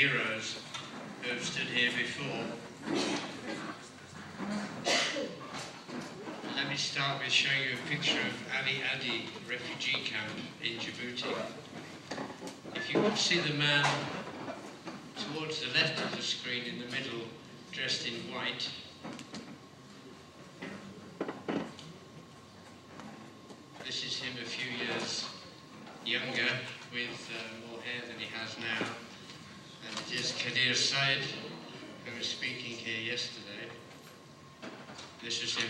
heroes who have stood here before. Let me start with showing you a picture of Ali Adi refugee camp in Djibouti. If you can see the man towards the left of the screen in the middle, dressed in white, this is him a few years younger, with more hair than he has now. And it is Kadir Said, who was speaking here yesterday. This is him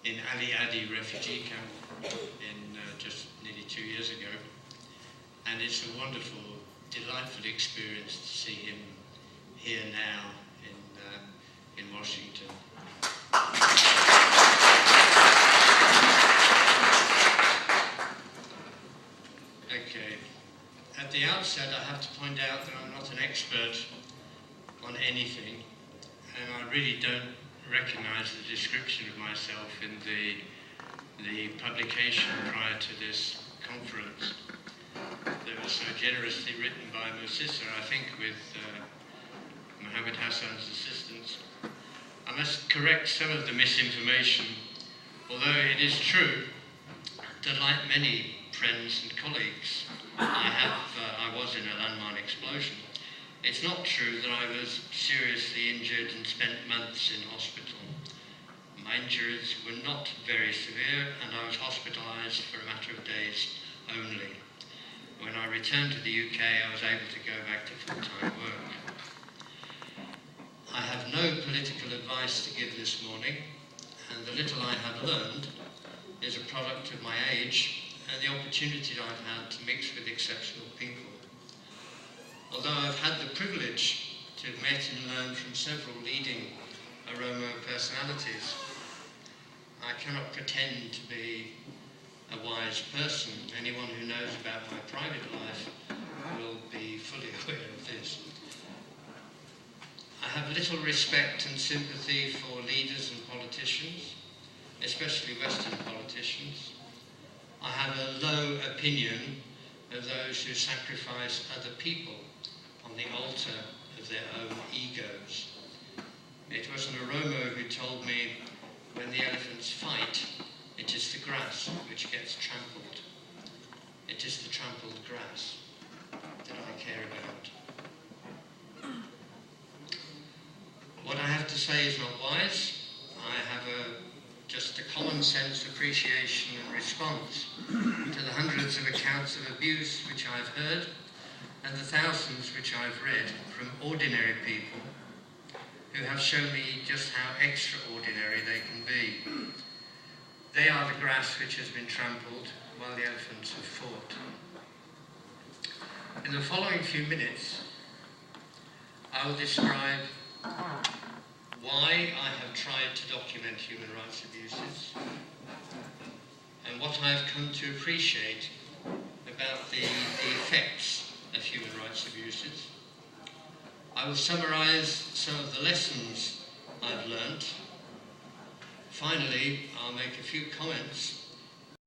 in Ali Adi refugee camp in just nearly 2 years ago. And it's a wonderful, delightful experience to see him here now in Washington. Okay. At the outset, I have to point out that I'm not an expert on anything, and I really don't recognize the description of myself in the publication prior to this conference that was so generously written by Musissa, I think with Mohammed Hassan's assistance. I must correct some of the misinformation, although it is true that, like many friends and colleagues, I was in a landmine explosion. It's not true that I was seriously injured and spent months in hospital. My injuries were not very severe, and I was hospitalised for a matter of days only. When I returned to the UK, I was able to go back to full-time work. I have no political advice to give this morning, and the little I have learned is a product of my age and the opportunity I've had to mix with exceptional people. Although I've had the privilege to have met and learned from several leading Oromo personalities, I cannot pretend to be a wise person. Anyone who knows about my private life will be fully aware of this. I have little respect and sympathy for leaders and politicians, especially Western politicians. I have a low opinion of those who sacrifice other people on the altar of their own egos. It was an Oromo who told me, when the elephants fight, it is the grass which gets trampled. It is the trampled grass that I care about. What I have to say is not wise. I have just a common sense appreciation and response to the hundreds of accounts of abuse which I've heard and the thousands which I've read from ordinary people who have shown me just how extraordinary they can be. They are the grass which has been trampled while the elephants have fought. In the following few minutes, I will describe why I have tried to document human rights abuses and what I have come to appreciate about the effects of human rights abuses. I will summarise some of the lessons I've learnt. Finally, I'll make a few comments